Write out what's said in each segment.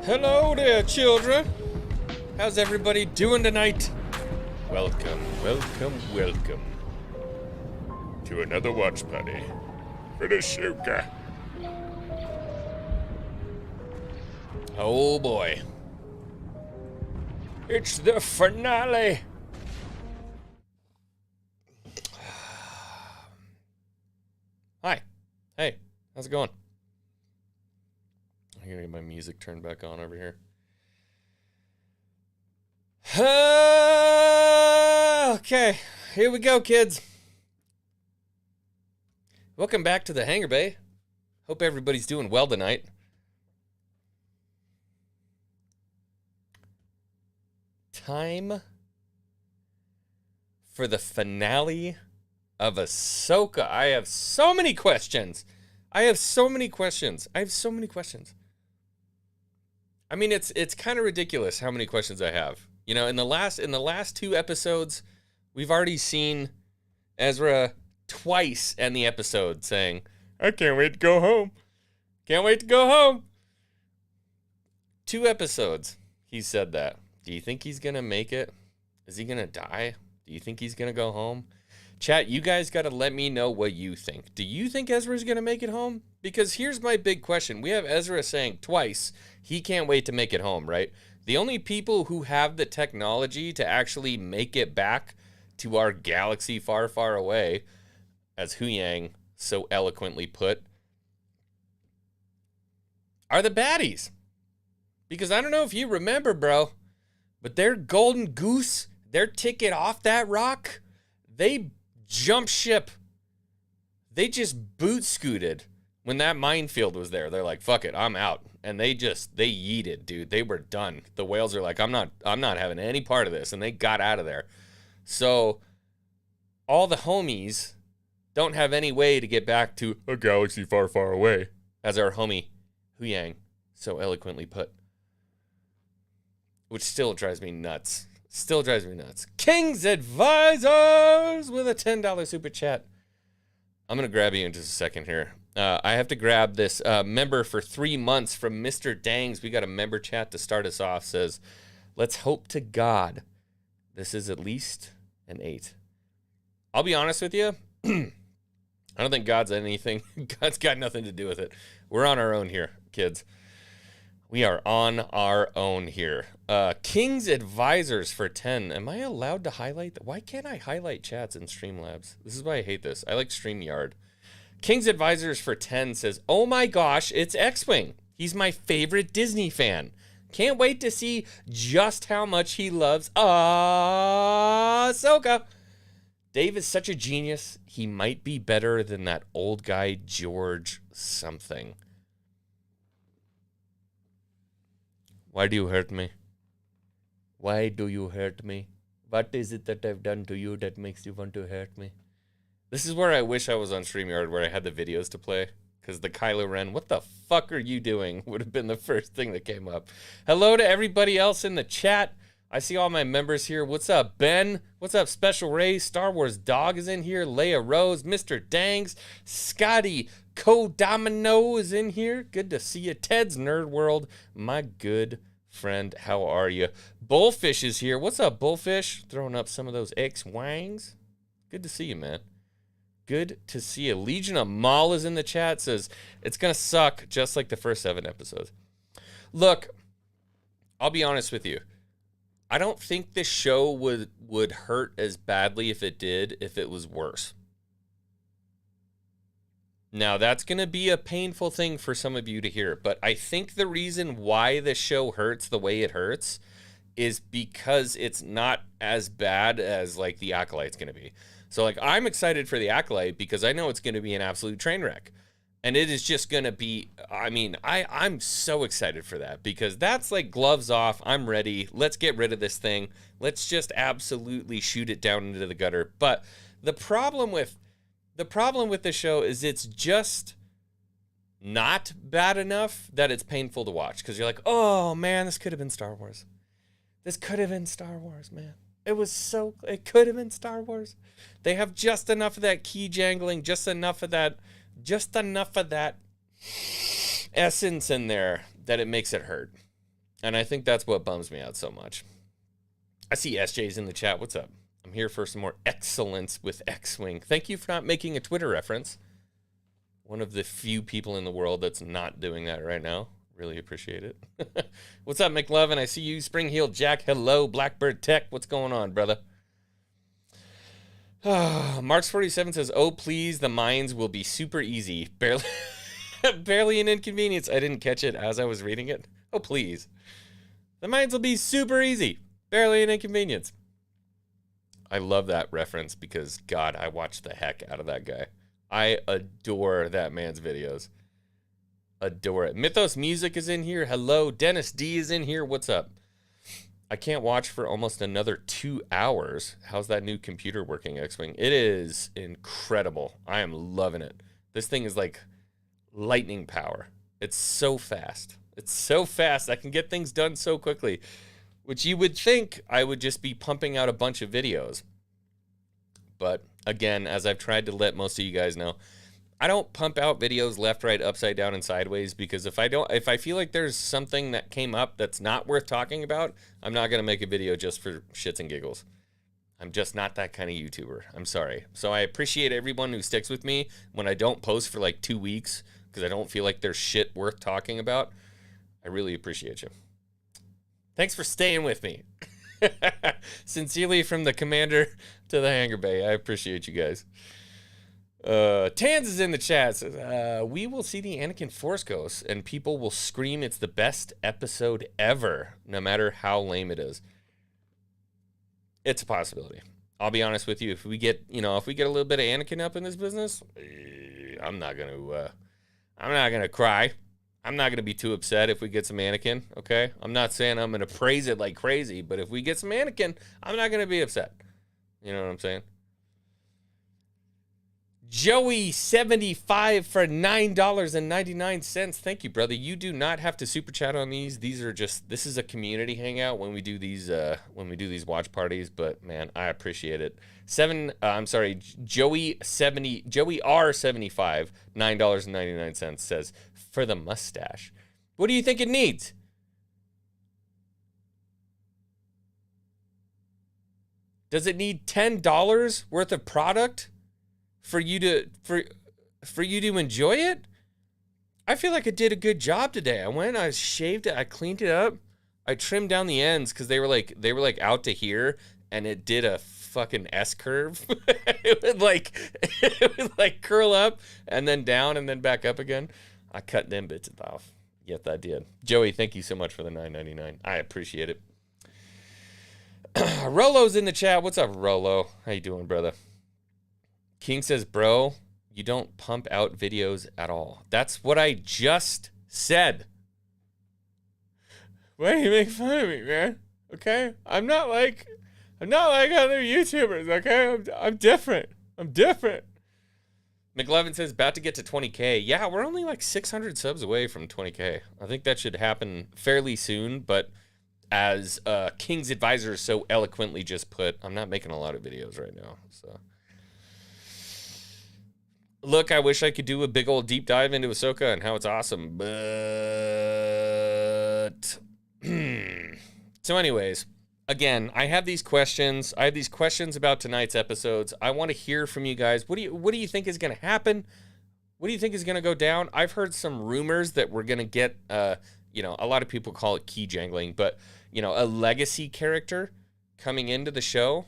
Hello there, children. How's everybody doing tonight? Welcome, welcome, welcome to another watch party for the Ahsoka. Oh boy. It's the finale. Hi. Hey, how's it going? I'm gonna get my music turned back on over here. Okay, here we go, kids. Welcome back to the Hangar Bay. Hope everybody's doing well tonight. Time for the finale of Ahsoka. I have so many questions. I have so many questions. I mean, it's kind of ridiculous how many questions I have. You know, in the last two episodes, we've already seen Ezra twice end the episode saying, "I can't wait to go home. Can't wait to go home." 2 episodes, he said that. Do you think he's gonna make it? Is he gonna die? Do you think he's gonna go home? Chat, you guys got to let me know what you think. Do you think Ezra's going to make it home? Because here's my big question. We have Ezra saying twice he can't wait to make it home, right? The only people who have the technology to actually make it back to our galaxy far, far away, as Huyang so eloquently put, are the baddies. Because I don't know if you remember, bro, but their golden goose, their ticket off that rock, they jump ship. They just boot scooted when that minefield was there. They're like, fuck it, I'm out. And they yeeted, dude. They were done. The whales are like, I'm not having any part of this. And they got out of there. So all the homies don't have any way to get back to a galaxy far, far away, as our homie Huyang so eloquently put. Which still drives me nuts. King's Advisors with a $10 super chat. I'm going to grab you in just a second here. I have to grab this member for 3 months from Mr. Dangs. We got a member chat to start us off. Says, let's hope to God this is at least an 8. I'll be honest with you. I don't think God's anything. God's got nothing to do with it. We're on our own here, kids. We are on our own here. King's Advisors for 10. Am I allowed to highlight that? Why can't I highlight chats in Streamlabs? This is why I hate this. I like StreamYard. King's Advisors for 10 says, oh my gosh, it's X-Wing. He's my favorite Disney fan. Can't wait to see just how much he loves Ahsoka. Dave is such a genius. He might be better than that old guy George something. Why do you hurt me? Why do you hurt me? What is it that I've done to you that makes you want to hurt me? This is where I wish I was on StreamYard, where I had the videos to play. Because the Kylo Ren, what the fuck are you doing, would have been the first thing that came up. Hello to everybody else in the chat. I see all my members here. What's up, Ben? What's up, Special Ray? Star Wars Dog is in here. Leia Rose, Mr. Dangs, Scotty Codomino is in here. Good to see you. Ted's Nerd World, my good friend. How are you? Bullfish is here. What's up, Bullfish? Throwing up some of those X-Wangs. Good to see you, man. Good to see you. Legion of Maul is in the chat. Says, it's going to suck just like the first 7 episodes. Look, I'll be honest with you. I don't think this show would hurt as badly if it was worse. Now, that's going to be a painful thing for some of you to hear, but I think the reason why the show hurts the way it hurts is because it's not as bad as, like, The Acolyte's going to be. So, like, I'm excited for The Acolyte because I know it's going to be an absolute train wreck. And it is just going to be, I mean, I'm so excited for that because that's like gloves off. I'm ready. Let's get rid of this thing. Let's just absolutely shoot it down into the gutter. But the problem with the show is it's just not bad enough that it's painful to watch because you're like, oh man, this could have been Star Wars. This could have been Star Wars, man. It could have been Star Wars. They have just enough of that key jangling, just enough of that essence in there that it makes it hurt. And I think that's what bums me out so much. I see SJ's in the chat. What's up? I'm here for some more excellence with X-Wing. Thank you for not making a Twitter reference. One of the few people in the world that's not doing that right now. Really appreciate it. What's up, McLovin? I see you. Spring Heel Jack. Hello, Blackbird Tech. What's going on, brother? Marks47 says, oh, please, the mines will be super easy. Barely an inconvenience. I didn't catch it as I was reading it. Oh, please. The mines will be super easy. Barely an inconvenience. I love that reference because, God, I watch the heck out of that guy. I adore that man's videos. Adore it. Mythos Music is in here. Hello. Dennis D is in here. What's up? I can't watch for almost another 2 hours. How's that new computer working, X-Wing? It is incredible. I am loving it. This thing is like lightning power. It's so fast. It's so fast. I can get things done so quickly, which you would think I would just be pumping out a bunch of videos. But again, as I've tried to let most of you guys know, I don't pump out videos left, right, upside down, and sideways because if I feel like there's something that came up that's not worth talking about, I'm not going to make a video just for shits and giggles. I'm just not that kind of YouTuber. I'm sorry. So I appreciate everyone who sticks with me when I don't post for like 2 weeks because I don't feel like there's shit worth talking about. I really appreciate you. Thanks for staying with me. Sincerely from the commander to the hangar bay. I appreciate you guys. Tans is in the chat. Says, we will see the Anakin Force Ghost and people will scream it's the best episode ever, no matter how lame it is. It's a possibility. I'll be honest with you. If we get a little bit of Anakin up in this business, I'm not gonna cry. I'm not gonna be too upset if we get some Anakin. Okay, I'm not saying I'm gonna praise it like crazy, but if we get some Anakin, I'm not gonna be upset. You know what I'm saying? Joey75 for $9.99. Thank you, brother. You do not have to super chat on these. This is a community hangout when we do these watch parties, but man, I appreciate it. Joey R75, $9.99 says, for the mustache. What do you think it needs? Does it need $10 worth of product for you to enjoy it? I feel like I did a good job today. I shaved it, I cleaned it up, I trimmed down the ends because they were like out to here, and it did a fucking S curve. it would like curl up and then down and then back up again. I cut them bits off. Yes, I did. Joey, thank you so much for the $9.99. I appreciate it. Rolo's in the chat. What's up, Rolo? How you doing, brother? King says, bro, you don't pump out videos at all. That's what I just said. Why do you make fun of me, man? Okay? I'm not like other YouTubers, okay? I'm different. McLevin says, about to get to 20K. Yeah, we're only like 600 subs away from 20K. I think that should happen fairly soon, but as King's advisor so eloquently just put, I'm not making a lot of videos right now, so. Look, I wish I could do a big old deep dive into Ahsoka and how it's awesome, but... So anyways, again, I have these questions. I have these questions about tonight's episodes. I want to hear from you guys. What do you think is going to happen? What do you think is going to go down? I've heard some rumors that we're going to get, a lot of people call it key jangling, but, a legacy character coming into the show.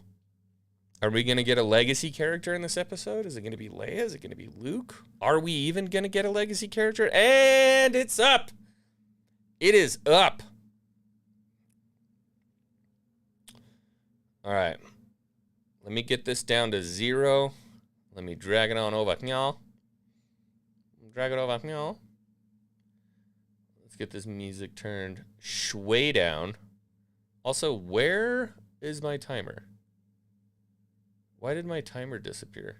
Are we going to get a legacy character in this episode? Is it going to be Leia? Is it going to be Luke? Are we even going to get a legacy character? And it's up. It is up. All right. Let me get this down to 0. Let me drag it on over. Drag it over. Let's get this music turned way down. Also, where is my timer? Why did my timer disappear?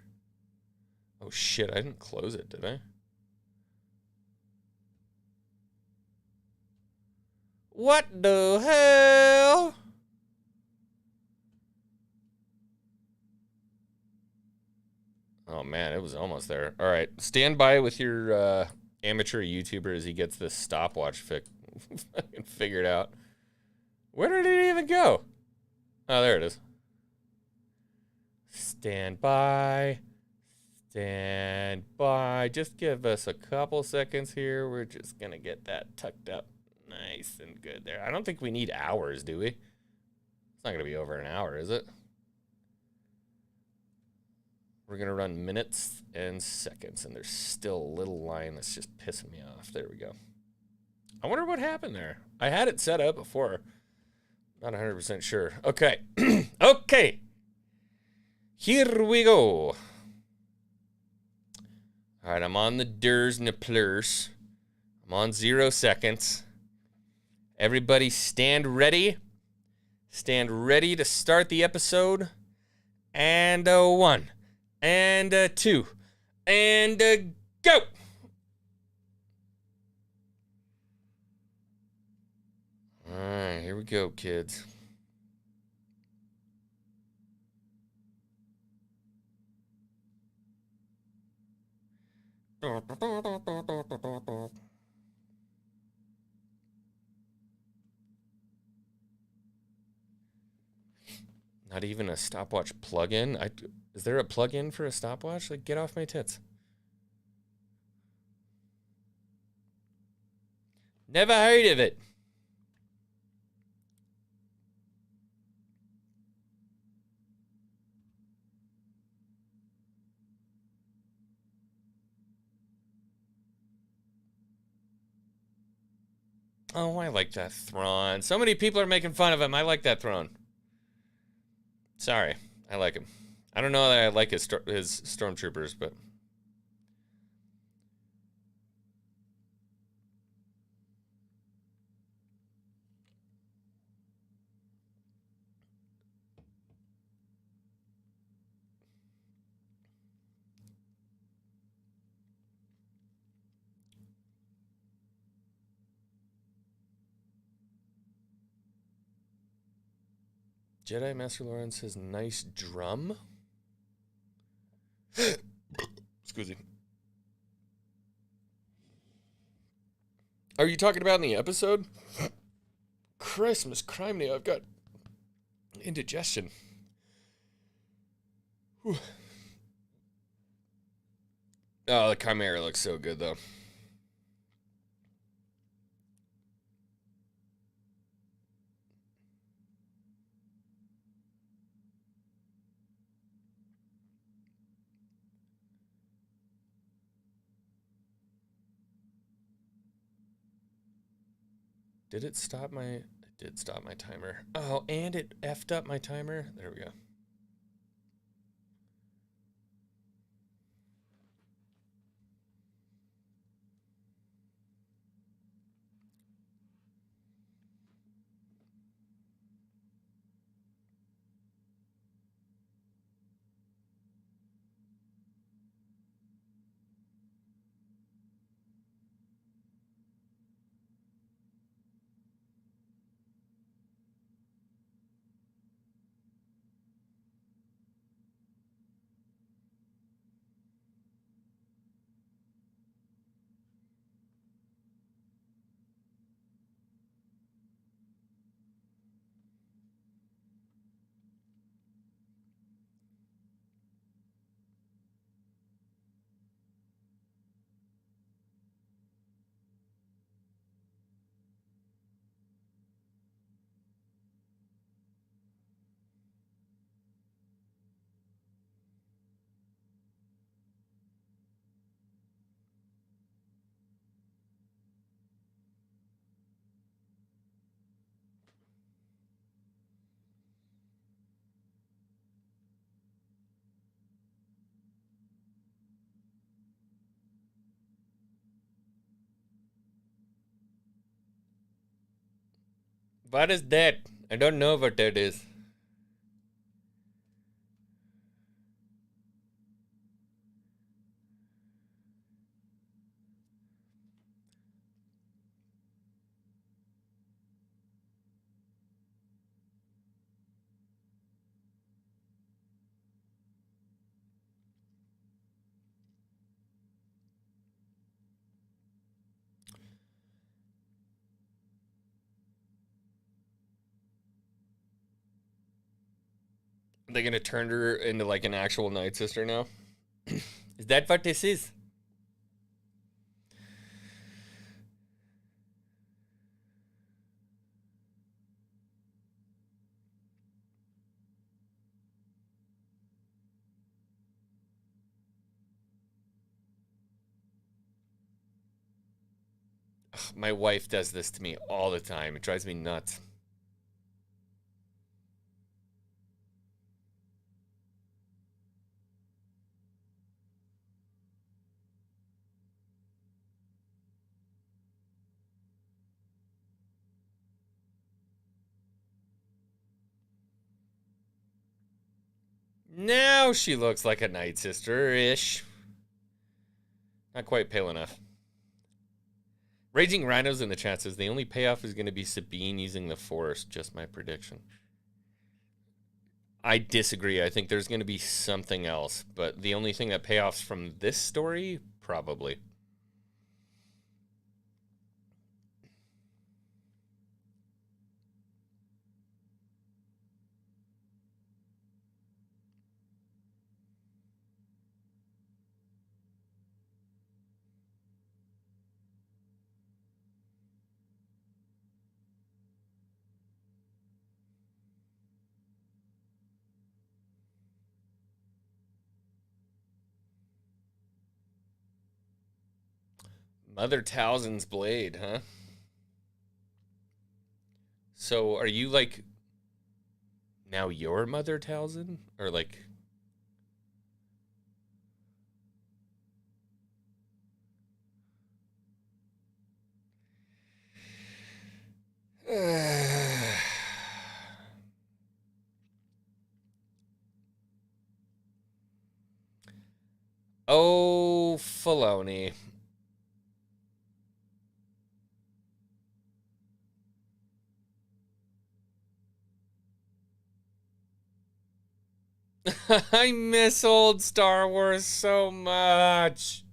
Oh shit, I didn't close it, did I? What the hell? Oh man, it was almost there. All right, stand by with your amateur YouTuber as he gets this stopwatch figured out. Where did it even go? Oh, there it is. Stand by. Stand by. Just give us a couple seconds here. We're just going to get that tucked up nice and good there. I don't think we need hours, do we? It's not going to be over an hour, is it? We're going to run minutes and seconds, and there's still a little line that's just pissing me off. There we go. I wonder what happened there. I had it set up before. Not 100% sure. Okay. Okay. Here we go. All right, I'm on the ders and the plurs. I'm on 0 seconds. Everybody stand ready. Stand ready to start the episode. And 1. And 2. And go! All right, here we go, kids. Not even a stopwatch plug-in? Is there a plug-in for a stopwatch? Like, get off my tits. Never heard of it. Oh, I like that Thrawn. So many people are making fun of him. I like that Thrawn. Sorry. I like him. I don't know that I like his stormtroopers, but... Jedi Master Lawrence says nice drum. Excuse me. Are you talking about in the episode? Christmas criminy, I've got indigestion. Whew. Oh, the Chimera looks so good, though. Did it stop my... It did stop my timer. Oh, and it effed up my timer. There we go. What is that? I don't know what that is. Are they gonna turn her into like an actual Night Sister now? Is that what this is? Ugh, my wife does this to me all the time. It drives me nuts. Now she looks like a Night Sister-ish. Not quite pale enough. Raging Rhinos in the chat says the only payoff is going to be Sabine using the Force. Just my prediction. I disagree. I think there's going to be something else, but the only thing that payoffs from this story, probably. Mother Talzin's blade, huh? So are you like now you're Mother Talzin? Or like Oh, Filoni. I miss old Star Wars so much.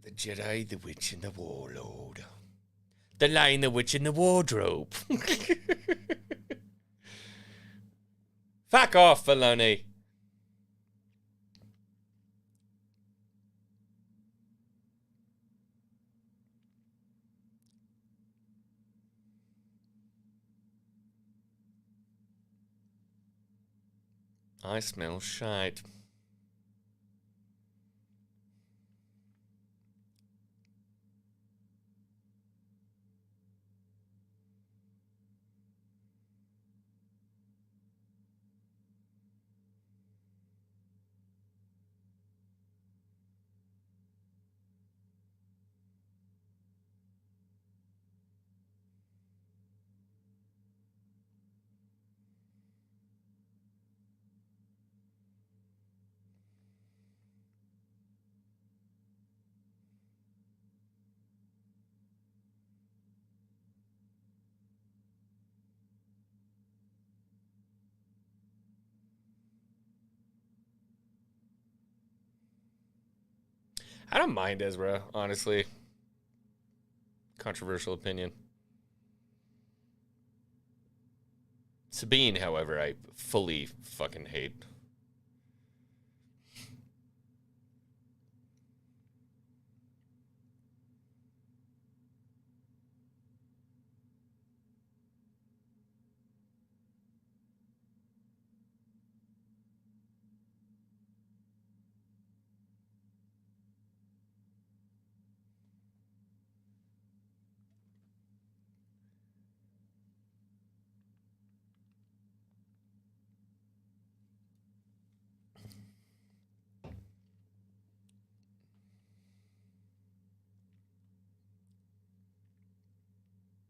The Jedi, the Witch, and the Warlord. The Lion, the Witch, and the Wardrobe. Fuck off, Filoni. I smell shite. I don't mind Ezra, honestly. Controversial opinion. Sabine, however, I fully fucking hate.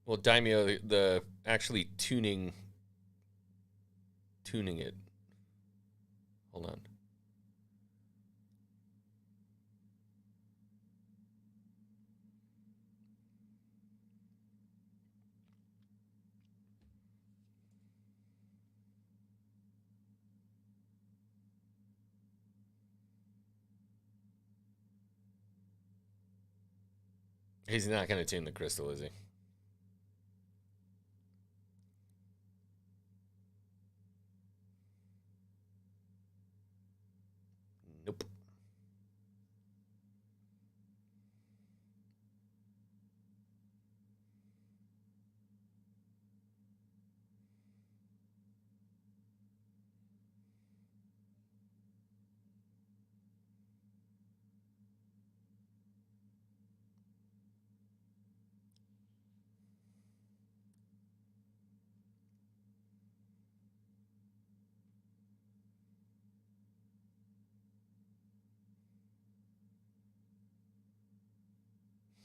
Well, Daimyo, the actually tuning it. Hold on. He's not going to tune the crystal, is he? Nope.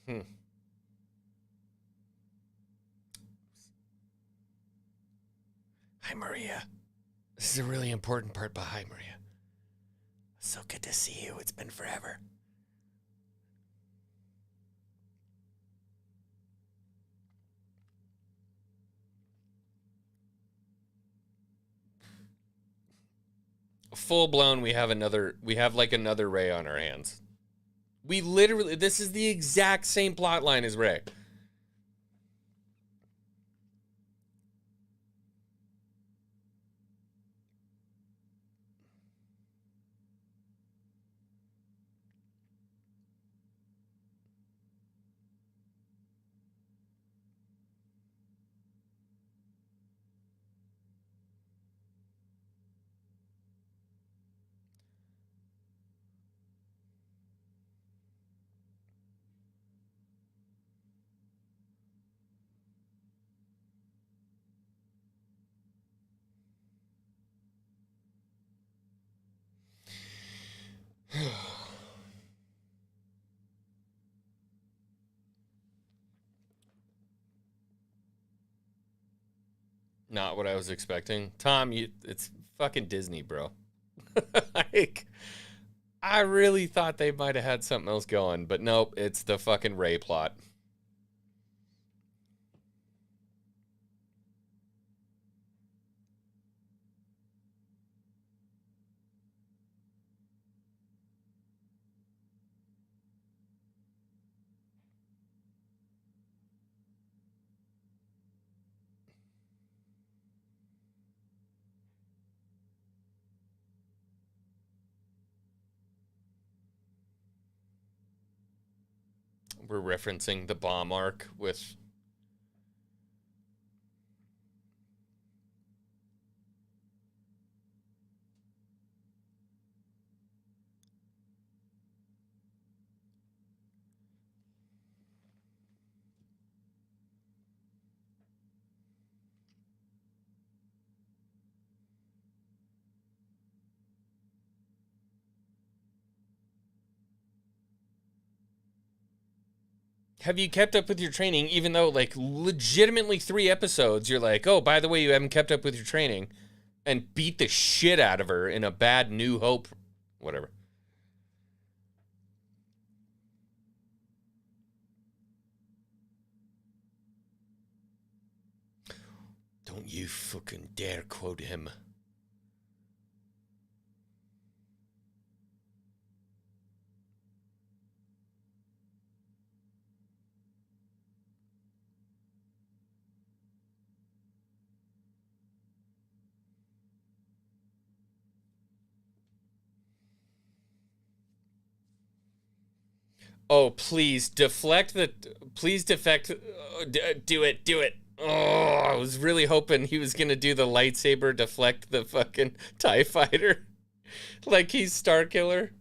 Hmm. Hi, Maria. This is a really important part, but hi, Maria. So good to see you. It's been forever. Full blown, we have like another Ray on our hands. We literally, this is the exact same plot line as Ray. Not what I was expecting. Tom, it's fucking Disney, bro. Like, I really thought they might have had something else going, but nope, it's the fucking Ray plot. We're referencing the bomb arc with. Have you kept up with your training, even though, like, legitimately 3 episodes, you're like, oh, by the way, you haven't kept up with your training, and beat the shit out of her in a bad New Hope, whatever. Don't you fucking dare quote him. Oh, please deflect the. Please defect. Do it. Do it. Oh, I was really hoping he was gonna do the lightsaber deflect the fucking TIE fighter. Like he's Star Killer.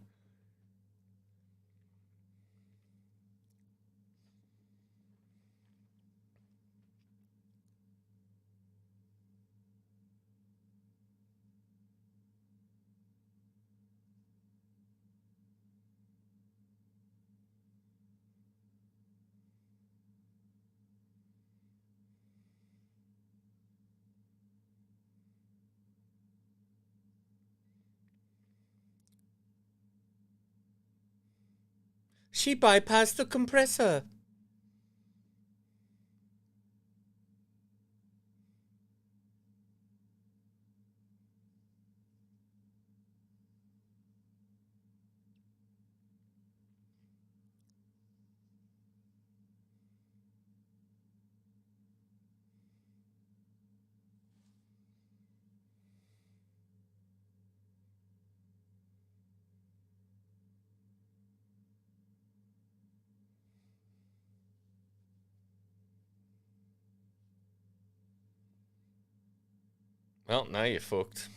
She bypassed the compressor. Well, now you fucked.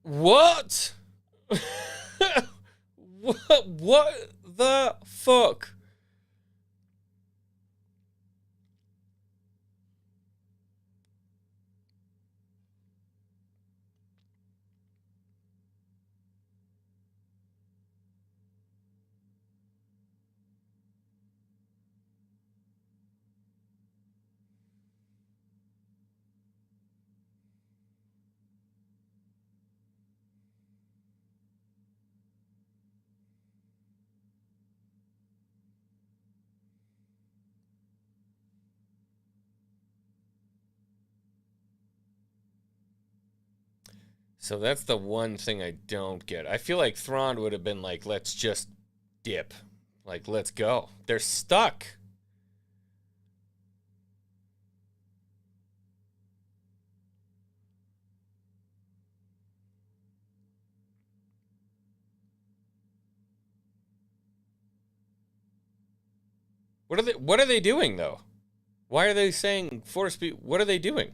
What? What the fuck? So that's the one thing I don't get. I feel like Thrawn would have been like, let's just dip. Like, let's go. They're stuck. What are they doing though? Why are they saying force be what are they doing?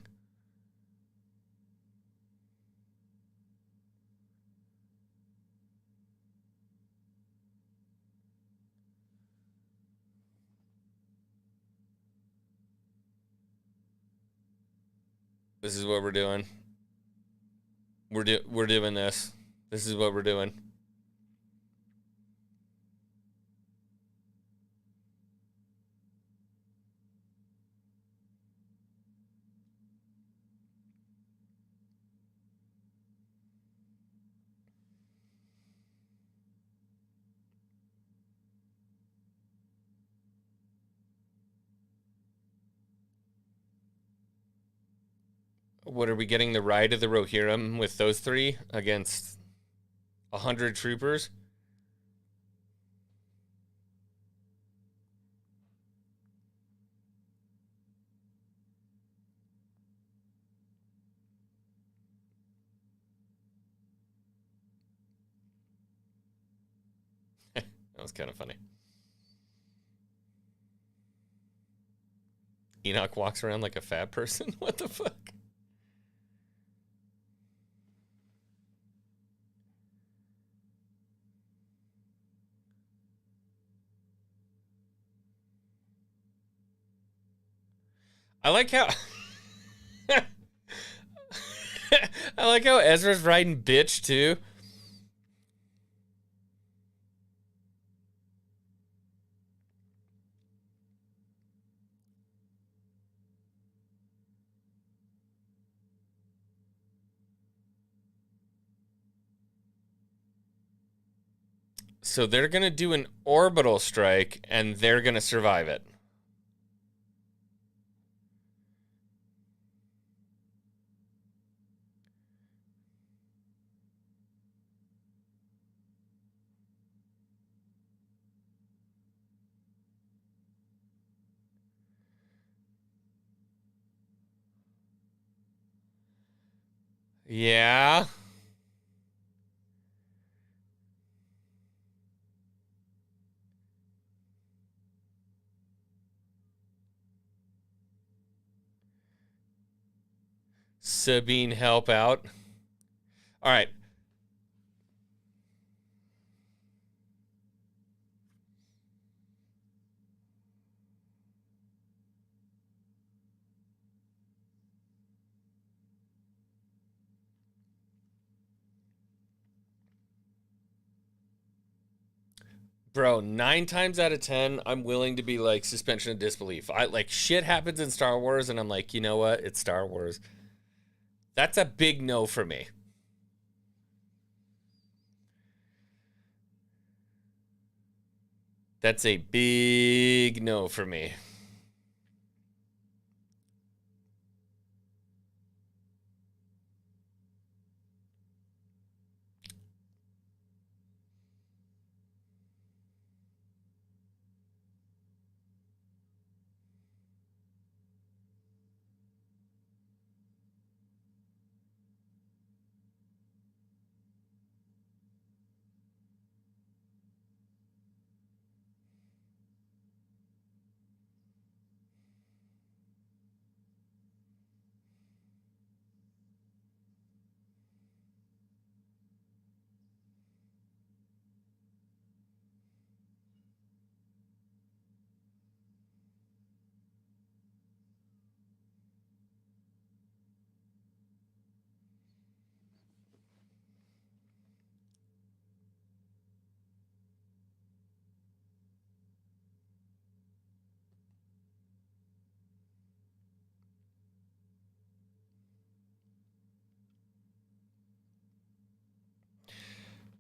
This is what we're doing. We're doing this. This is what we're doing. What are we getting the ride of the Rohirrim with those three against 100 troopers? That was kind of funny. Enoch walks around like a fat person. What the fuck? I like how I like how Ezra's riding bitch too. So they're gonna do an orbital strike and they're gonna survive it. Yeah. Sabine help out. All right. Bro, 9 times out of 10, I'm willing to be like suspension of disbelief. I like shit happens in Star Wars, and I'm like, you know what? It's Star Wars. That's a big no for me. That's a big no for me.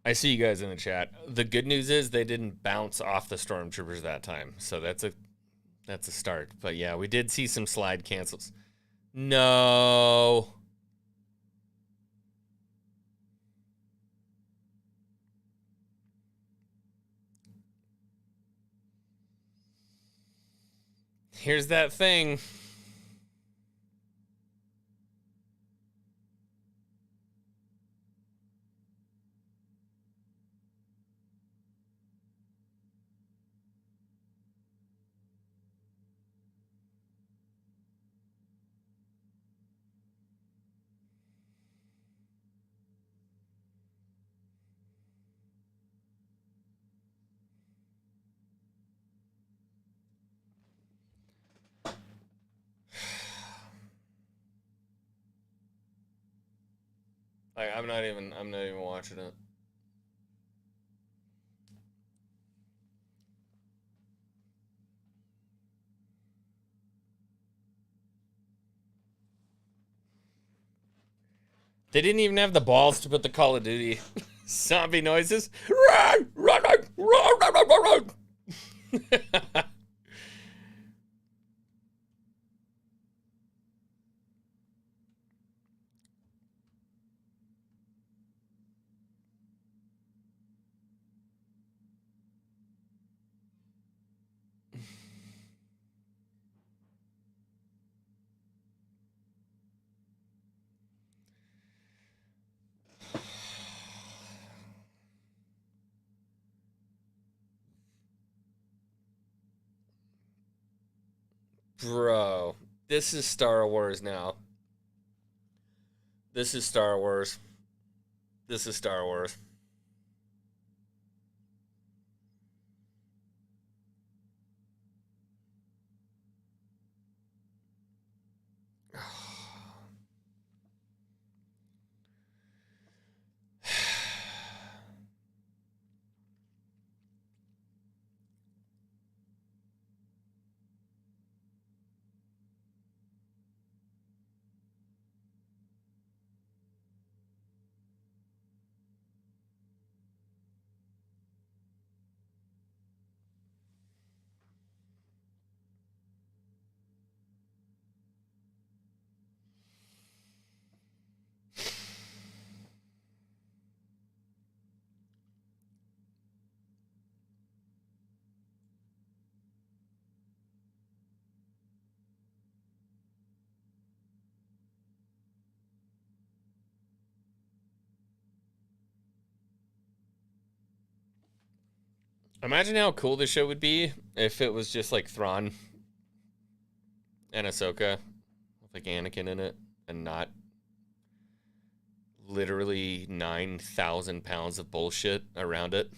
I see you guys in the chat. The good news is they didn't bounce off the stormtroopers that time, so that's a start. But yeah, we did see some slide cancels. No. Here's that thing. I'm not even watching it. They didn't even have the balls to put the Call of Duty zombie noises. Run, run, run, run, run, run, run, run. Bro, this is Star Wars now. This is Star Wars. This is Star Wars. Imagine how cool this show would be if it was just like Thrawn and Ahsoka with like Anakin in it and not literally 9,000 pounds of bullshit around it.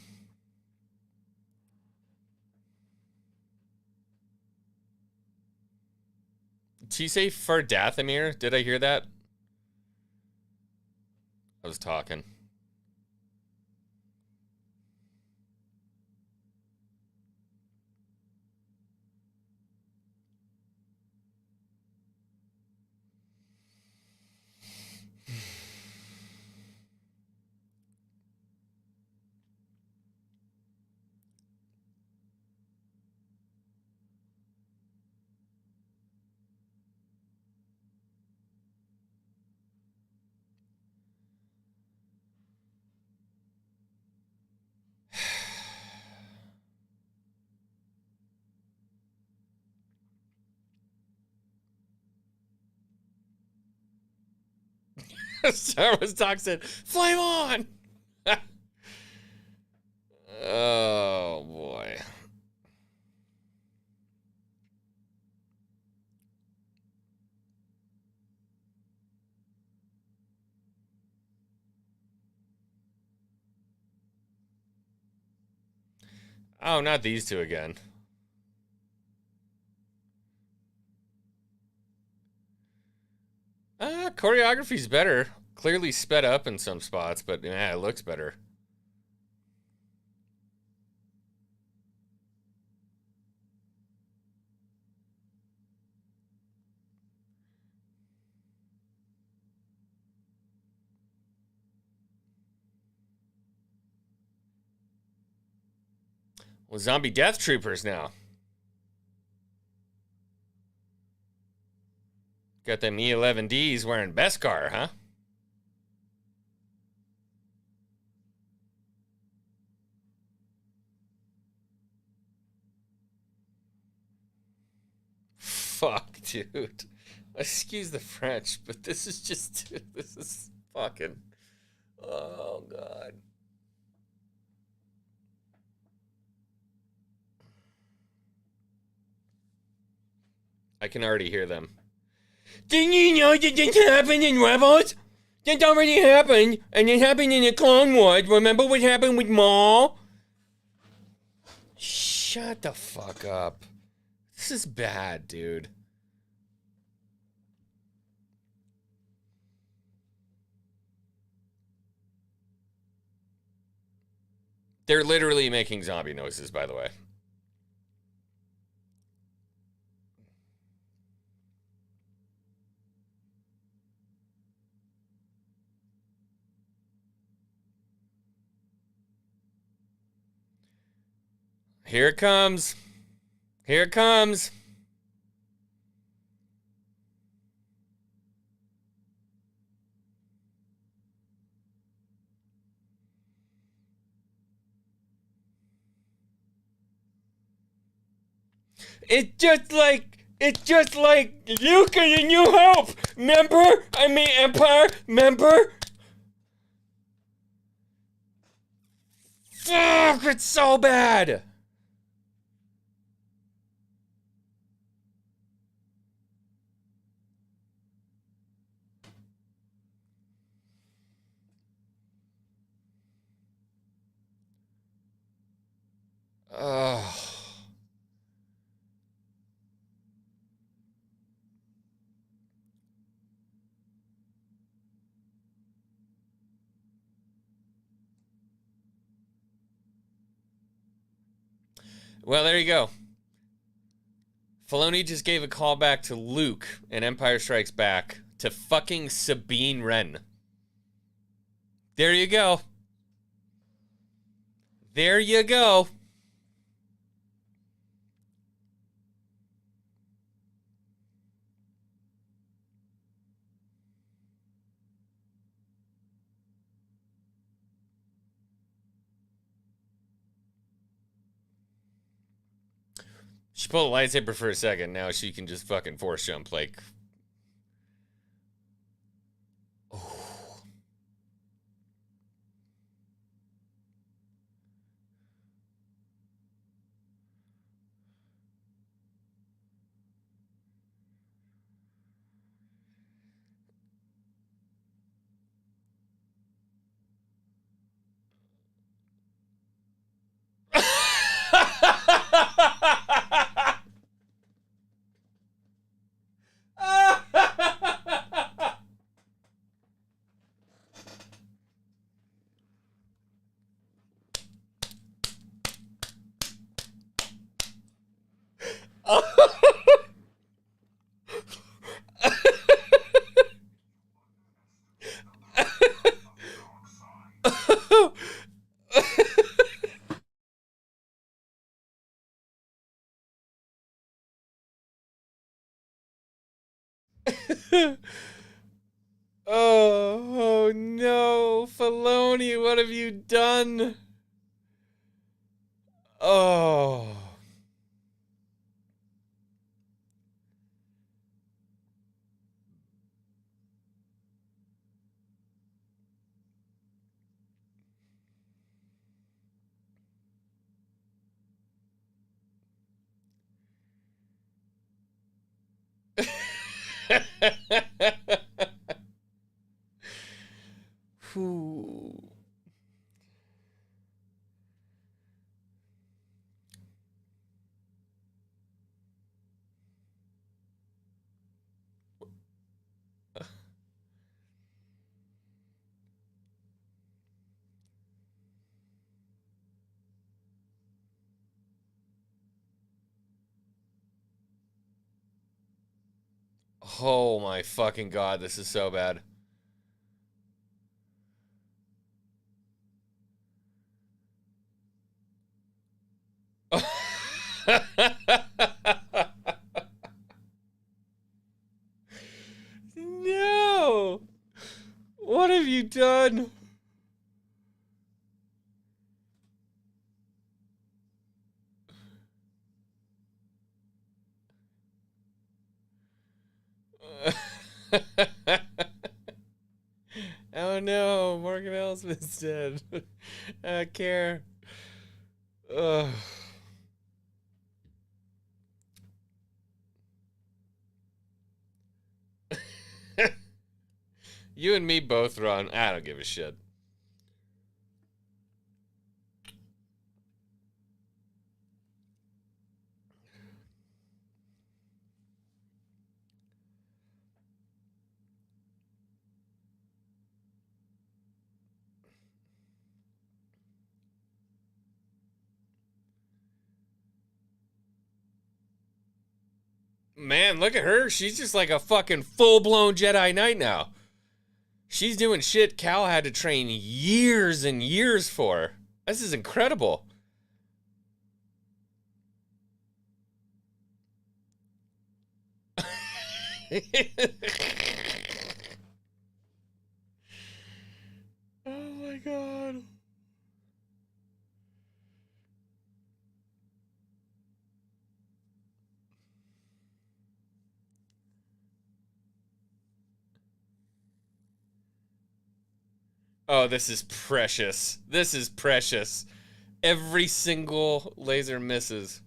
Did she say for Dathomir? Did I hear that? I was talking. Star Wars Talk said, flame on! Oh, boy. Oh, not these two again. Choreography's better. Clearly sped up in some spots, but yeah, it looks better. Well, zombie death troopers now. Got them E11Ds wearing Beskar, huh? Fuck, dude. Excuse the French, but this is just... This is fucking... Oh, God. I can already hear them. Didn't you know that this happened in Rebels? That already happened, and it happened in the Clone Wars. Remember what happened with Maul? Shut the fuck up. This is bad, dude. They're literally making zombie noises, by the way. Here it comes. Here it comes. It's just like Luke in A New Hope. Remember? I mean Empire. Remember? Fuck! It's so bad. Ugh. Well, there you go. Filoni just gave a call back to Luke in Empire Strikes Back to fucking Sabine Wren. There you go. There you go. She pulled a lightsaber for a second. Now she can just fucking force jump like... Oh. Oh no, Filoni, what have you done? Oh. Whew. Oh my fucking god, this is so bad. No! What have you done? Oh no, Morgan Elsman's dead. I care. Ugh. You and me both, Ron. I don't give a shit. Man, look at her. She's just like a fucking full-blown Jedi Knight now. She's doing shit Cal had to train years and years for. This is incredible. Oh my god. Oh, this is precious. This is precious. Every single laser misses.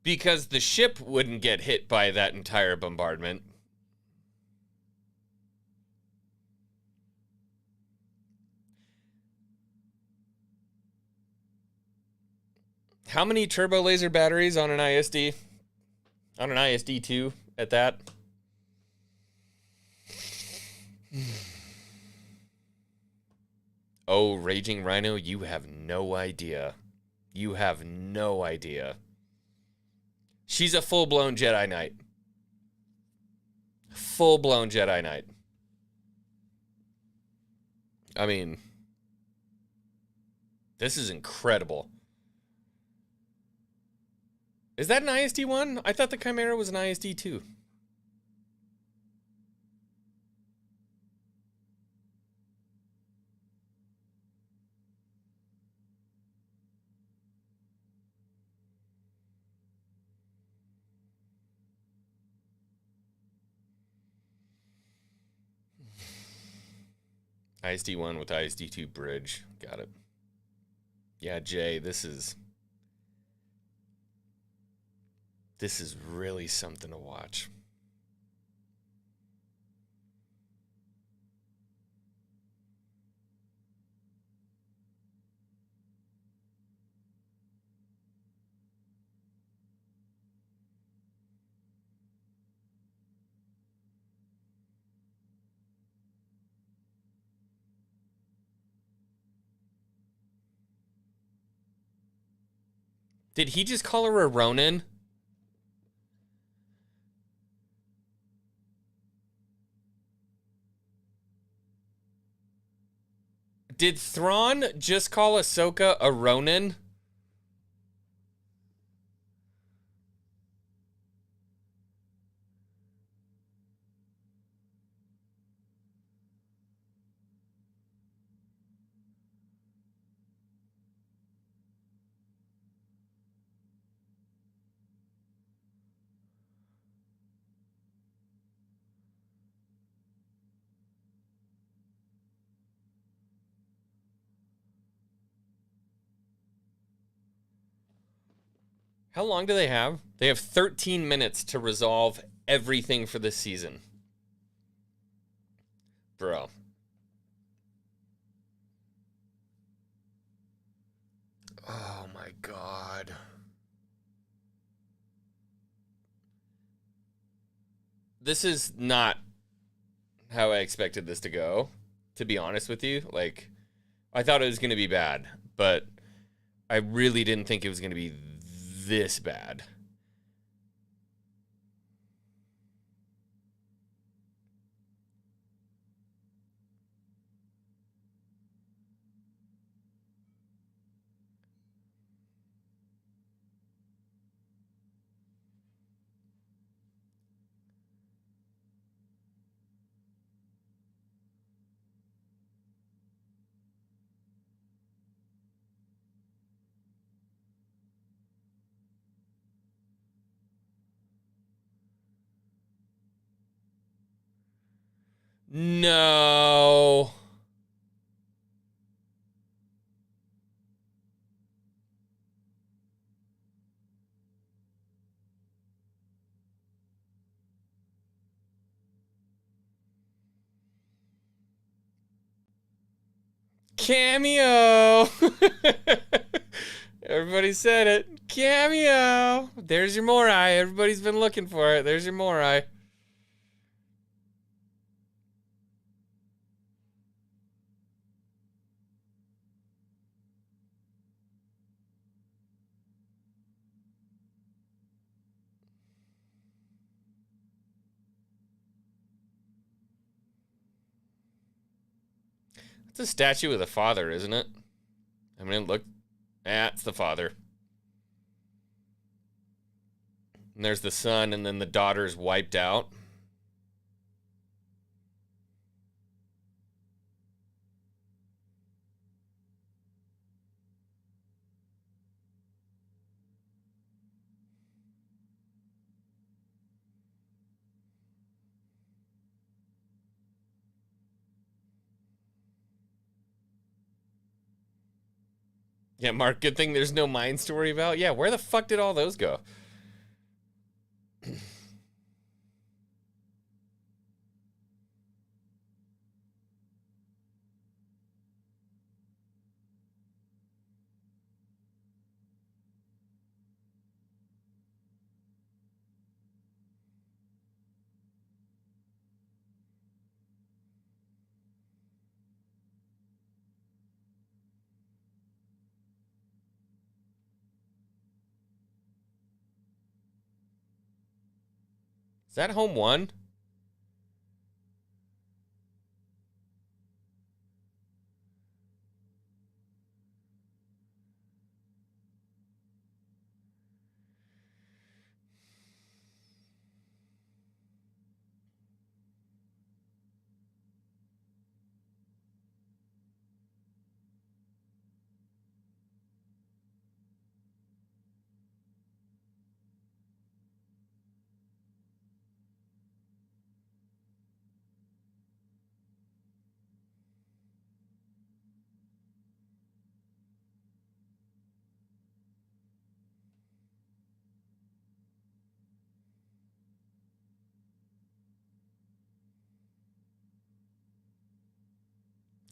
Because the ship wouldn't get hit by that entire bombardment. How many turbo laser batteries on an ISD? On an ISD-2 at that? Oh, Raging Rhino, you have no idea. You have no idea. She's a full-blown Jedi Knight. Full-blown Jedi Knight. I mean, this is incredible. Is that an ISD-1? I thought the Chimera was an ISD-2. ISD-1 with ISD-2 bridge. Got it. Yeah, Jay, this is really something to watch. Did he just call her a Ronin? Did Thrawn just call Ahsoka a Ronin? How long do they have? They have 13 minutes to resolve everything for this season. Bro. Oh my god. This is not how I expected this to go, to be honest with you. Like, I thought it was going to be bad, but I really didn't think it was going to be this bad. No. Cameo. Everybody said it. Cameo. There's your Morai. Everybody's been looking for it. There's your Morai. It's a statue of the father, isn't it? I mean, look. That's the father. And there's the son, and then the daughter's wiped out. Yeah, Mark, good thing there's no mines to worry about. Yeah, where the fuck did all those go? 'Is that home one?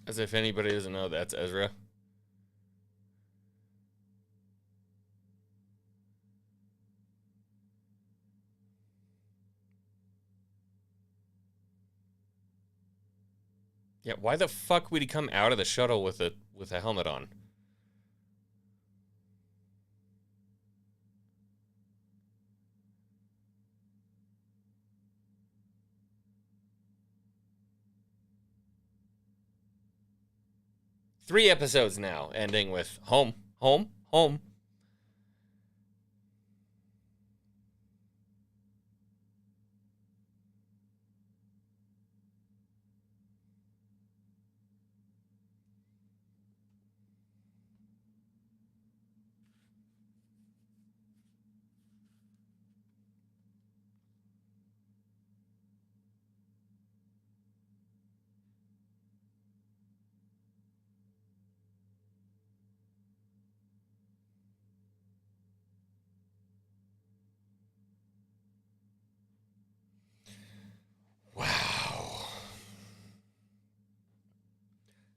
As if anybody doesn't know that's Ezra. Yeah, why the fuck would he come out of the shuttle with a helmet on? Three episodes now, ending with home, home, home.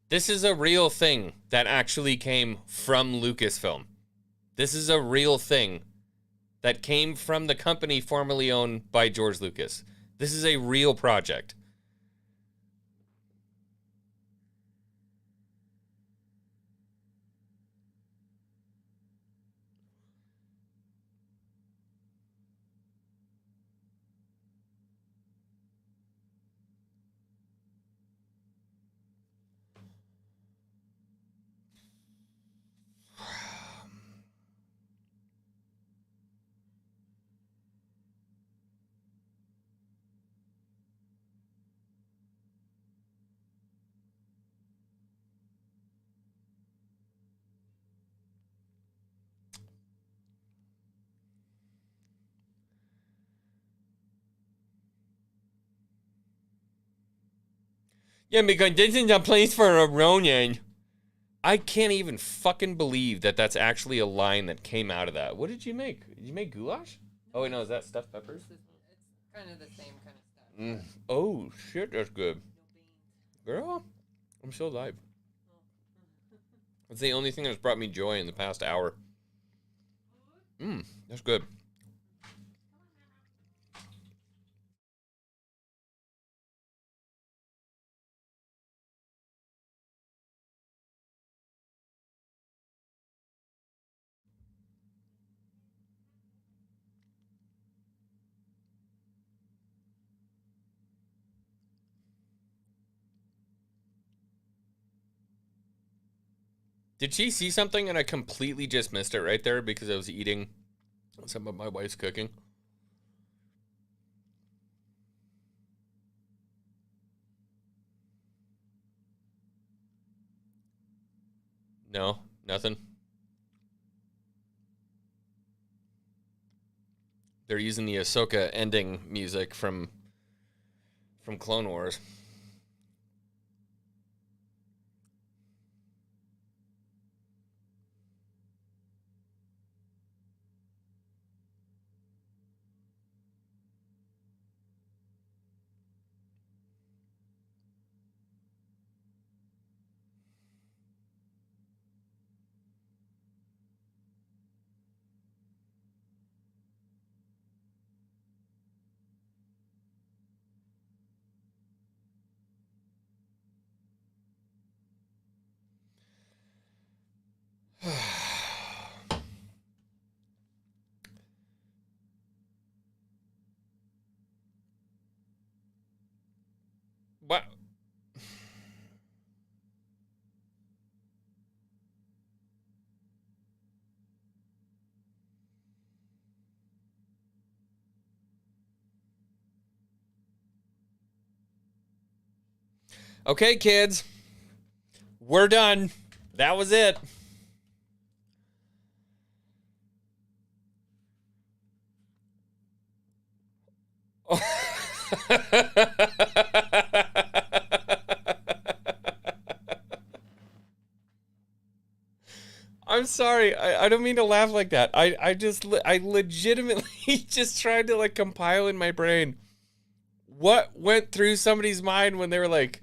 This is a real thing that actually came from Lucasfilm. This is a real thing that came from the company formerly owned by George Lucas. This is a real project. Yeah, because this is a place for a Ronin. I can't even fucking believe that that's actually a line that came out of that. What did you make? Did you make goulash? Oh, wait, no, is that stuffed peppers? It's kind of the same kind of stuff. Oh, shit, that's good. Girl, I'm so alive. That's the only thing that's brought me joy in the past hour. That's good. Did she see something and I completely just missed it right there because I was eating some of my wife's cooking? No, nothing. They're using the Ahsoka ending music from Clone Wars. What? Okay, kids. We're done. That was it. I'm sorry. I don't mean to laugh like that. I legitimately just tried to like compile in my brain what went through somebody's mind when they were like,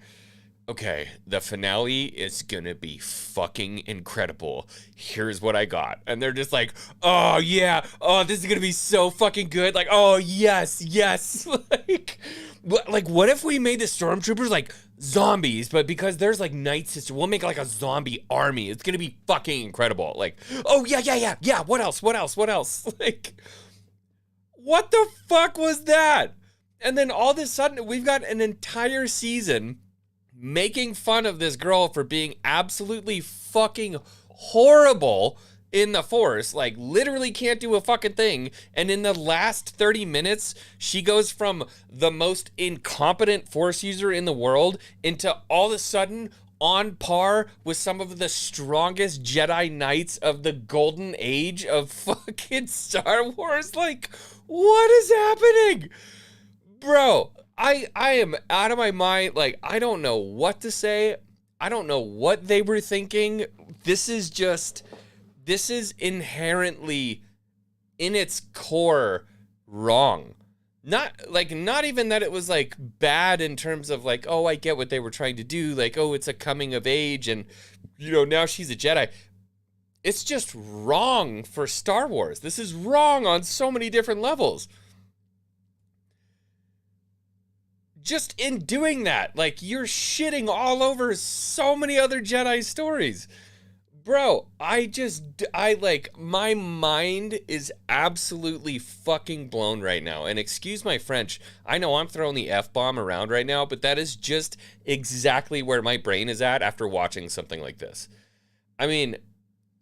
okay, the finale is gonna be fucking incredible. Here's what I got. And they're just like, oh yeah, oh, this is gonna be so fucking good. Like, oh yes, yes. like what if we made the stormtroopers like zombies, but because there's like night sister, we'll make like a zombie army. It's gonna be fucking incredible. Like, oh yeah. What else? Like, what the fuck was that? And then all of a sudden, we've got an entire season making fun of this girl for being absolutely fucking horrible in the Force, like literally can't do a fucking thing. And in the last 30 minutes, she goes from the most incompetent Force user in the world into all of a sudden on par with some of the strongest Jedi Knights of the golden age of fucking Star Wars. Like, what is happening? Bro, I am out of my mind. Like, I don't know what to say. I don't know what they were thinking. This is inherently in its core wrong. Not even that it was like bad in terms of like, oh, I get what they were trying to do, like, oh, it's a coming of age and now she's a Jedi. It's just wrong for Star Wars. This is wrong on so many different levels. Just in doing that, like, you're shitting all over so many other Jedi stories. Bro, my mind is absolutely fucking blown right now. And excuse my French, I know I'm throwing the F-bomb around right now, but that is just exactly where my brain is at after watching something like this. I mean,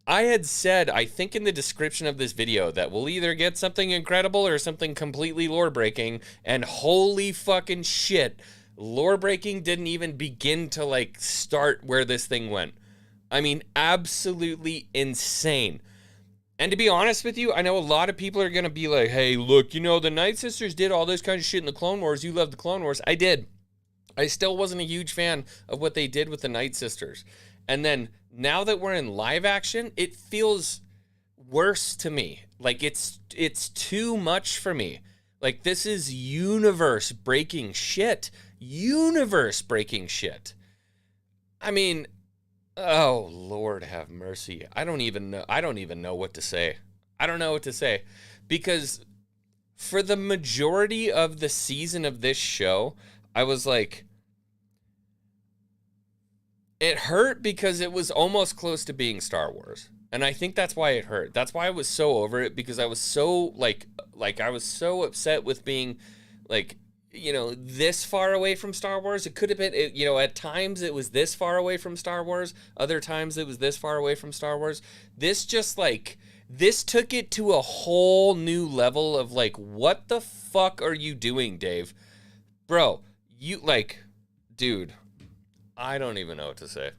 I had said, I think in the description of this video, that we'll either get something incredible or something completely lore-breaking, and holy fucking shit, lore-breaking didn't even begin to, like, start where this thing went. I mean, absolutely insane. And to be honest with you, I know a lot of people are going to be like, hey, look, the Night Sisters did all this kind of shit in the Clone Wars. You love the Clone Wars. I did. I still wasn't a huge fan of what they did with the Night Sisters. And then, now that we're in live action, it feels worse to me. Like, it's too much for me. Like, this is universe-breaking shit. Universe-breaking shit. I mean, oh, Lord have mercy. I don't even know what to say. I don't know what to say. Because for the majority of the season of this show, I was like, it hurt because it was almost close to being Star Wars. And I think that's why it hurt. That's why I was so over it, because I was so, like I was so upset with being, like, this far away from Star Wars. It could have been, at times it was this far away from Star Wars. Other times it was this far away from Star Wars. This just, like, this took it to a whole new level of, like, what the fuck are you doing, Dave? Bro, dude, I don't even know what to say.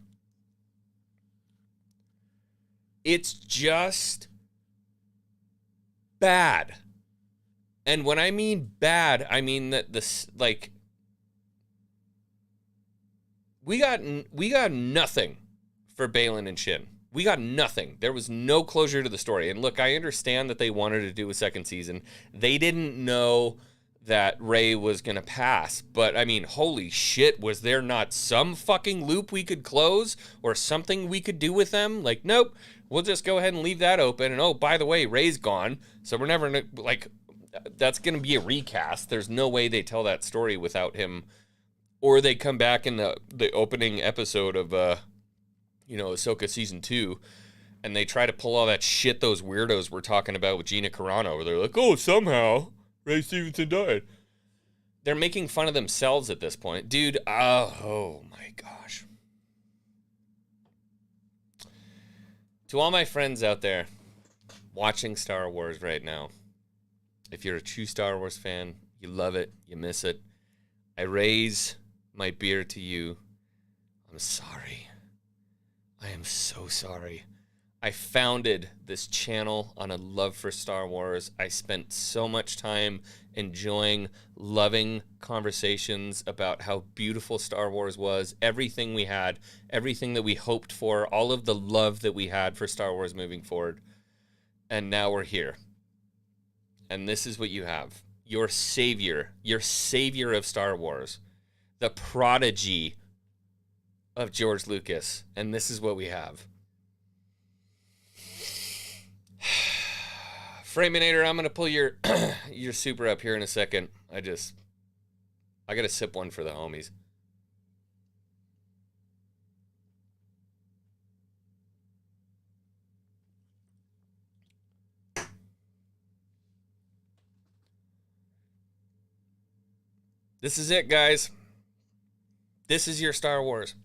It's just bad. And when I mean bad, I mean that this, like, we got nothing for Baylan and Shin. We got nothing. There was no closure to the story. And look, I understand that they wanted to do a second season. They didn't know that Rey was going to pass. But, I mean, holy shit, was there not some fucking loop we could close or something we could do with them? Like, nope, we'll just go ahead and leave that open. And, oh, by the way, Rey's gone. So we're never, like, that's going to be a recast. There's no way they tell that story without him. Or they come back in the opening episode of, Ahsoka Season 2, and they try to pull all that shit those weirdos were talking about with Gina Carano, where they're like, oh, somehow Ray Stevenson died. They're making fun of themselves at this point. Dude, oh my gosh. To all my friends out there watching Star Wars right now, if you're a true Star Wars fan, you love it, you miss it, I raise my beer to you. I'm sorry. I am so sorry. I founded this channel on a love for Star Wars. I spent so much time enjoying, loving conversations about how beautiful Star Wars was, everything we had, everything that we hoped for, all of the love that we had for Star Wars moving forward. And now we're here. And this is what you have. Your savior of Star Wars, the prodigy of George Lucas. And this is what we have. Framinator, I'm going to pull your your super up here in a second. I got to sip one for the homies. This is it, guys. This is your Star Wars.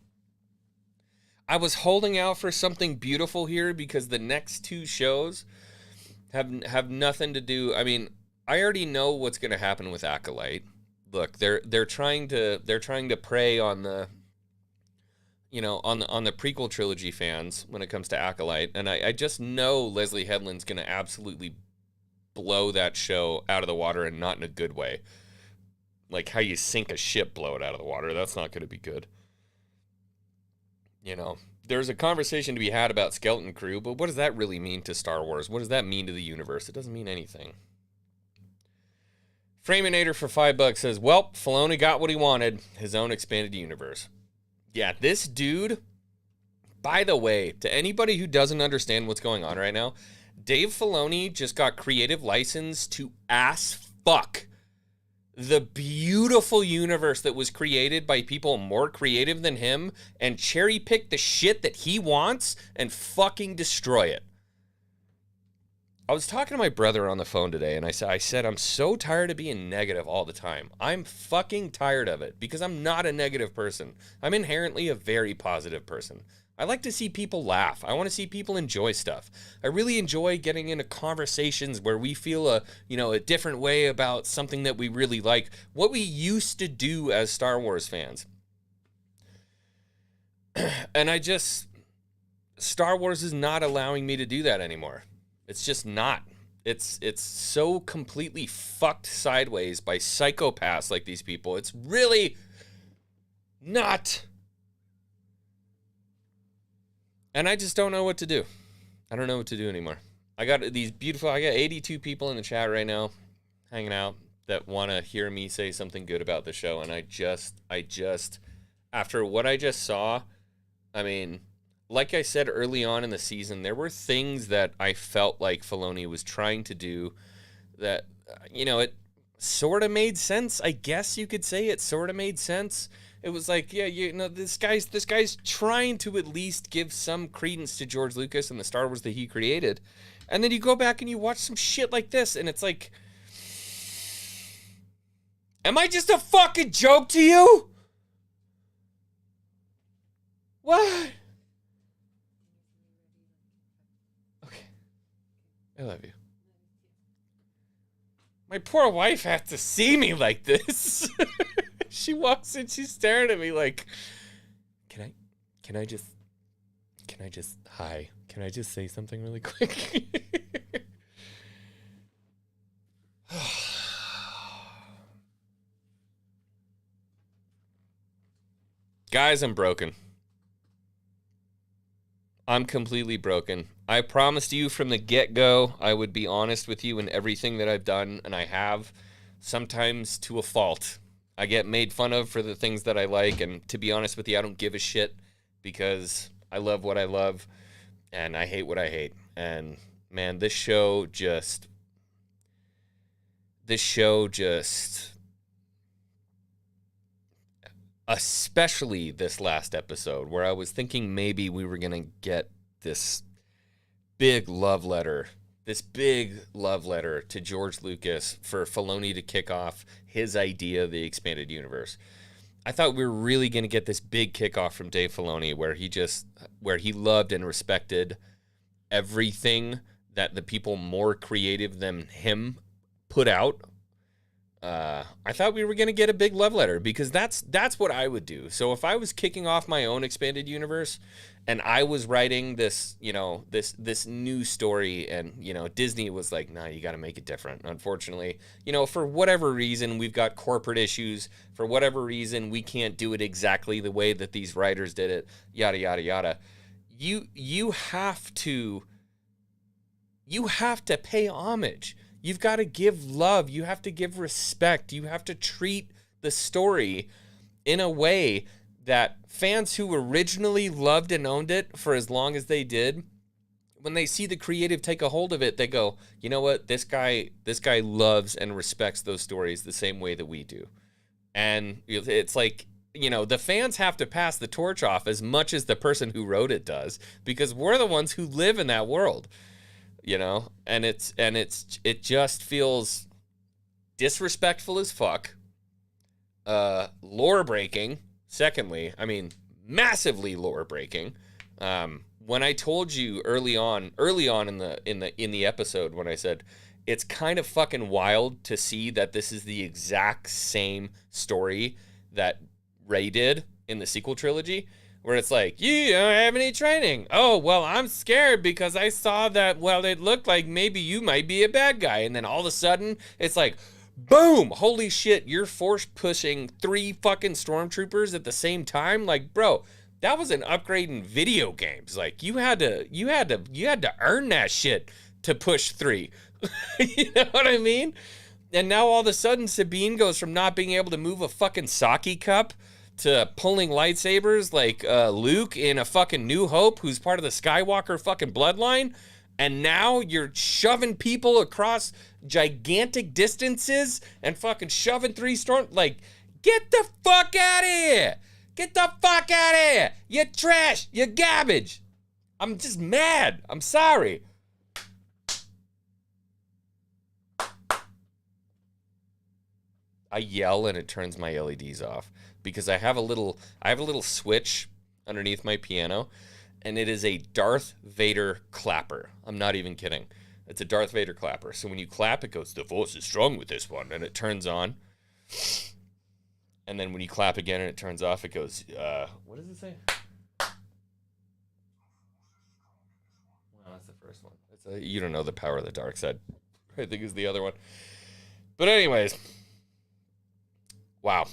I was holding out for something beautiful here because the next two shows have nothing to do. I mean, I already know what's going to happen with Acolyte. Look, they're trying to prey on the on the prequel trilogy fans when it comes to Acolyte, and I just know Leslie Headland's going to absolutely blow that show out of the water, and not in a good way. Like how you sink a ship, blow it out of the water. That's not going to be good. There's a conversation to be had about Skeleton Crew, but what does that really mean to Star Wars? What does that mean to the universe? It doesn't mean anything. Framinator for $5 says, well, Filoni got what he wanted, his own expanded universe. Yeah, this dude, by the way, to anybody who doesn't understand what's going on right now, Dave Filoni just got creative license to ass fuck the beautiful universe that was created by people more creative than him and cherry pick the shit that he wants and fucking destroy it. I was talking to my brother on the phone today, and I said, I'm so tired of being negative all the time. I'm fucking tired of it because I'm not a negative person. I'm inherently a very positive person. I like to see people laugh. I want to see people enjoy stuff. I really enjoy getting into conversations where we feel a different way about something that we really like. What we used to do as Star Wars fans. And Star Wars is not allowing me to do that anymore. It's just not. It's so completely fucked sideways by psychopaths like these people. It's really not. And I just don't know what to do. I don't know what to do anymore. I got 82 people in the chat right now hanging out that want to hear me say something good about the show. And I just, after what I just saw, I mean, like I said early on in the season, there were things that I felt like Filoni was trying to do that, it sort of made sense. I guess you could say it sort of made sense. It was like, yeah, this guy's trying to at least give some credence to George Lucas and the Star Wars that he created. And then you go back and you watch some shit like this, and it's like, am I just a fucking joke to you? What? I love you. My poor wife has to see me like this. She walks in, she's staring at me like, can I just, hi, can I just say something really quick? Guys, I'm broken. I'm completely broken. I promised you from the get-go I would be honest with you in everything that I've done, and I have, sometimes to a fault. I get made fun of for the things that I like, and to be honest with you, I don't give a shit because I love what I love, and I hate what I hate. And, man, this show just, especially this last episode, where I was thinking maybe we were going to get this big love letter to George Lucas for Filoni to kick off his idea of the expanded universe. I thought we were really going to get this big kickoff from Dave Filoni where he loved and respected everything that the people more creative than him put out. I thought we were going to get a big love letter because that's what I would do. So if I was kicking off my own expanded universe and I was writing this, this new story and, Disney was like, nah, you got to make it different. Unfortunately, for whatever reason, we've got corporate issues. For whatever reason, we can't do it exactly the way that these writers did it, yada, yada, yada. You have to pay homage. You've got to give love. You have to give respect. You have to treat the story in a way that fans who originally loved and owned it for as long as they did, when they see the creative take a hold of it, they go, you know what? This guy loves and respects those stories the same way that we do. And it's like, the fans have to pass the torch off as much as the person who wrote it does, because we're the ones who live in that world. And it just feels disrespectful as fuck, lore breaking. Secondly, massively lore breaking. When I told you early on in the episode, when I said it's kind of fucking wild to see that this is the exact same story that Rey did in the sequel trilogy. Where it's like, you don't have any training. Oh, well, I'm scared because I saw that, it looked like maybe you might be a bad guy. And then all of a sudden, it's like, boom, holy shit, you're force pushing 3 fucking stormtroopers at the same time. Like, bro, that was an upgrade in video games. Like, you had to earn that shit to push 3. You know what I mean? And now all of a sudden Sabine goes from not being able to move a fucking sake cup to pulling lightsabers like Luke in a fucking New Hope, who's part of the Skywalker fucking bloodline. And now you're shoving people across gigantic distances and fucking shoving 3 storm. Like, get the fuck out of here. Get the fuck out of here. You're trash. You're garbage. I'm just mad. I'm sorry. I yell and it turns my LEDs off because I have a little switch underneath my piano, and it is a Darth Vader clapper. I'm not even kidding. It's a Darth Vader clapper. So when you clap, it goes, "The force is strong with this one," and it turns on. And then when you clap again and it turns off, it goes, what does it say? Well, that's the first one. You don't know the power of the dark side. I think is the other one. But anyways. Wow.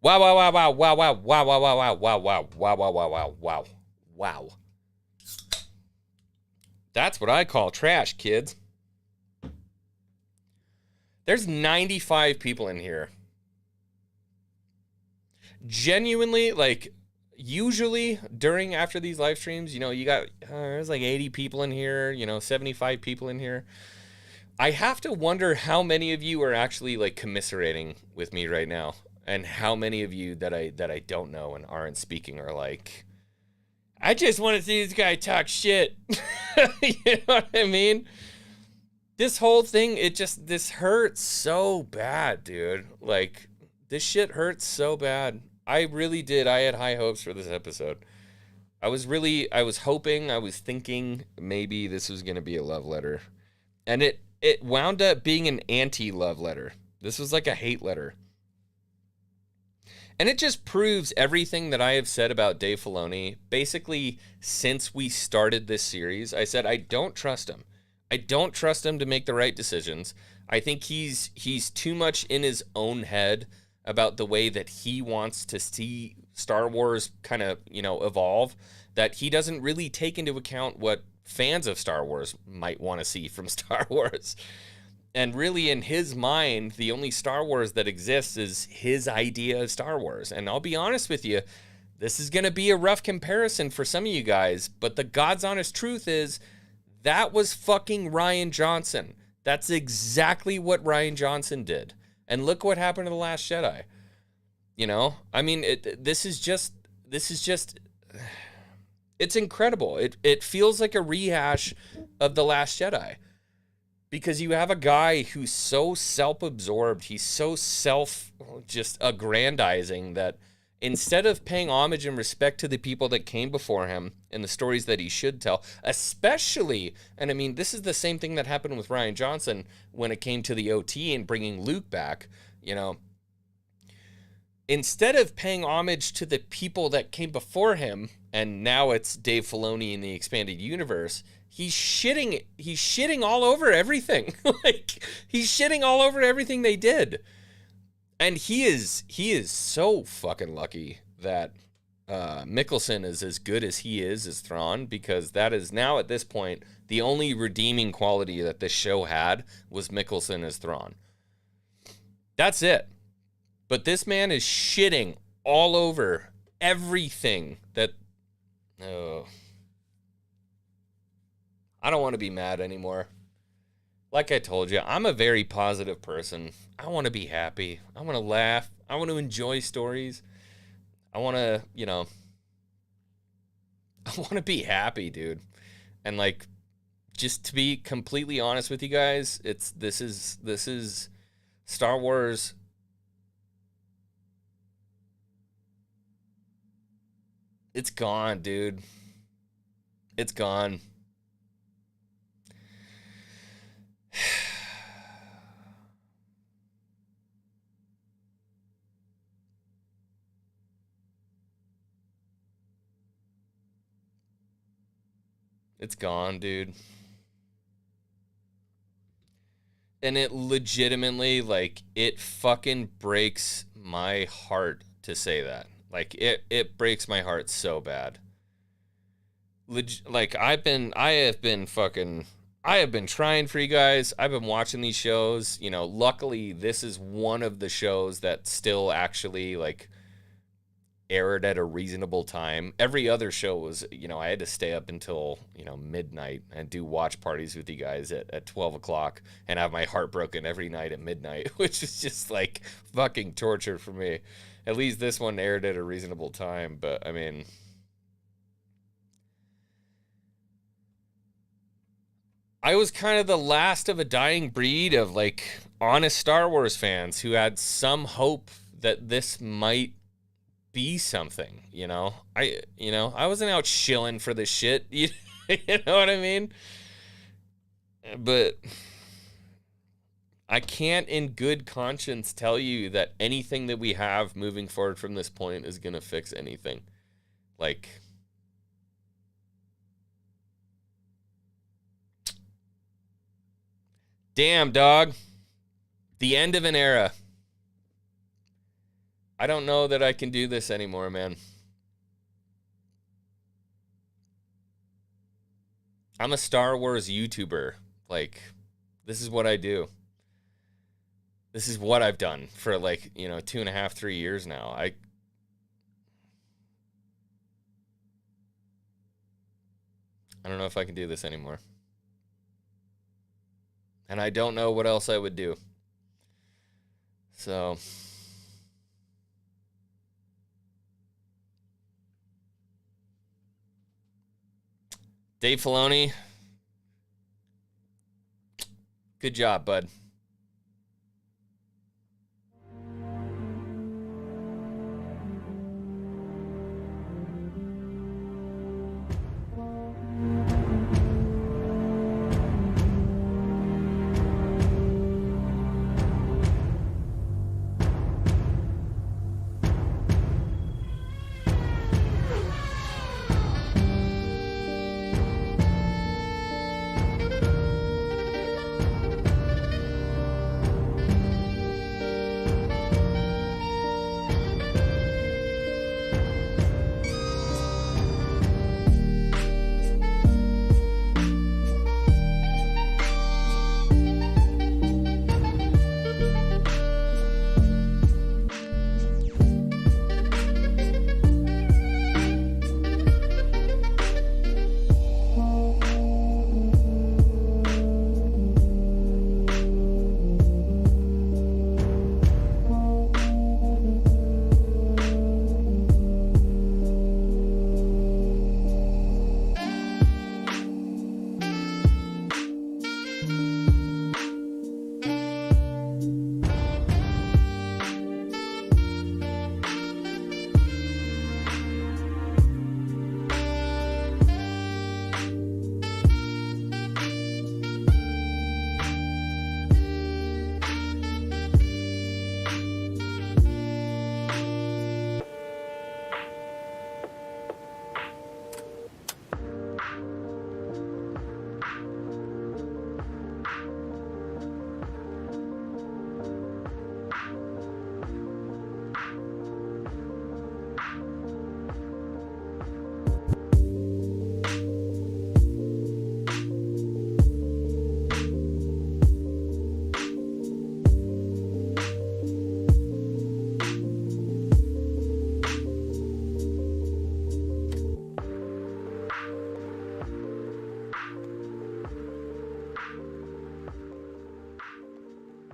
Wow, wow, wow, wow, wow, wow, wow, wow, wow, wow, wow, wow, wow, wow, wow, wow, wow, wow. That's what I call trash, kids. There's 95 people in here. Genuinely, like, usually after these live streams, you know, you got, there's like 80 people in here, you know, 75 people in here. I have to wonder how many of you are actually like commiserating with me right now, and how many of you that I don't know and aren't speaking are like, I just want to see this guy talk shit. You know what I mean? This whole thing, this hurts so bad, dude. Like, this shit hurts so bad. I really did. I had high hopes for this episode. I was hoping, I was thinking maybe this was going to be a love letter. And it wound up being an anti-love letter. This was like a hate letter. And it just proves everything that I have said about Dave Filoni. Basically, since we started this series, I said I don't trust him. I don't trust him to make the right decisions. I think he's too much in his own head about the way that he wants to see Star Wars kind of, you know, evolve, that he doesn't really take into account what fans of Star Wars might want to see from Star Wars. And really, in his mind, the only Star Wars that exists is his idea of Star Wars. And I'll be honest with you, this is going to be a rough comparison for some of you guys, but the God's honest truth is that was fucking Rian Johnson. That's exactly what Rian Johnson did. And look what happened to The Last Jedi. You know? I mean, this is just, it's incredible. It feels like a rehash of The Last Jedi. Because you have a guy who's so self-absorbed, he's so just aggrandizing, that instead of paying homage and respect to the people that came before him and the stories that he should tell, especially, and I mean, this is the same thing that happened with Rian Johnson when it came to the OT and bringing Luke back, you know. Instead of paying homage to the people that came before him, and now it's Dave Filoni in the expanded universe, he's shitting all over everything. Like, he's shitting all over everything they did. And he is so fucking lucky that Mikkelsen is as good as he is as Thrawn, because that is now at this point the only redeeming quality that this show had was Mikkelsen as Thrawn. That's it. But this man is shitting all over everything that... Oh... I don't want to be mad anymore. Like I told you, I'm a very positive person. I want to be happy. I want to laugh. I want to enjoy stories. I want to, you know, I want to be happy, dude. And like, just to be completely honest with you guys, this is Star Wars. It's gone, dude. It's gone. It's gone, dude. And it legitimately, like, it fucking breaks my heart to say that. Like, it breaks my heart so bad. Like, I have been fucking I have been trying for you guys. I've been watching these shows. You know, luckily this is one of the shows that still actually like aired at a reasonable time. Every other show was, you know, I had to stay up until, you know, midnight and do watch parties with you guys at 12 o'clock and have my heart broken every night at midnight, which is just like fucking torture for me. At least this one aired at a reasonable time, but I mean, I was kind of the last of a dying breed of like honest Star Wars fans who had some hope that this might be something, you know. I wasn't out shilling for this shit. You know what I mean? But I can't in good conscience tell you that anything that we have moving forward from this point is going to fix anything. Like, damn, dog. The end of an era. I don't know that I can do this anymore, man. I'm a Star Wars YouTuber. Like, this is what I do. This is what I've done for like, you know, 2.5, 3 years now. I don't know if I can do this anymore. And I don't know what else I would do. So, Dave Filoni, good job, bud.